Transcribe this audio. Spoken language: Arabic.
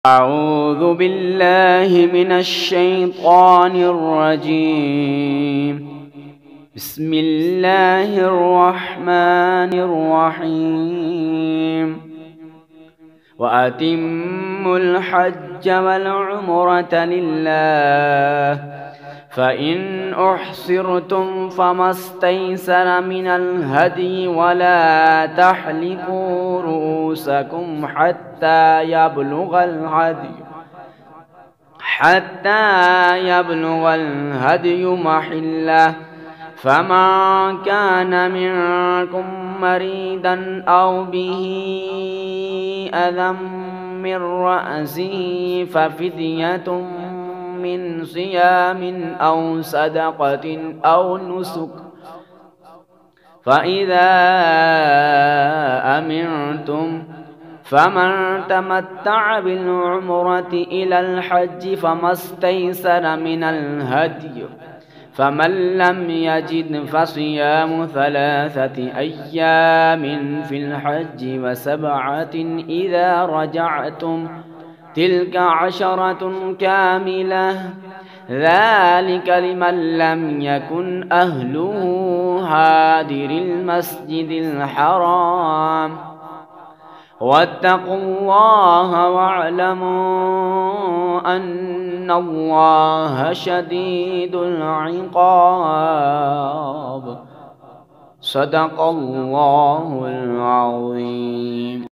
أعوذ بالله من الشيطان الرجيم. بسم الله الرحمن الرحيم. وأتموا الحج والعمرة لله، فإن أحصرتم فما استيسر من الهدي، ولا تحلقوا رؤوسكم حتى يبلغ الهدي محله. فمن كان منكم مريضا أو به أذى من رأسه ففدية من صيام أو صدقة أو نسك، فإذا أمنتم فمن تمتع بالعمرة إلى الحج فما استيسر من الهدي، فمن لم يجد فصيام 3 أيام في الحج و7 إذا رجعتم، تلك 10 كاملة، ذلك لمن لم يكن أهله حاضر المسجد الحرام. واتقوا الله واعلموا أن الله شديد العقاب. صدق الله العظيم.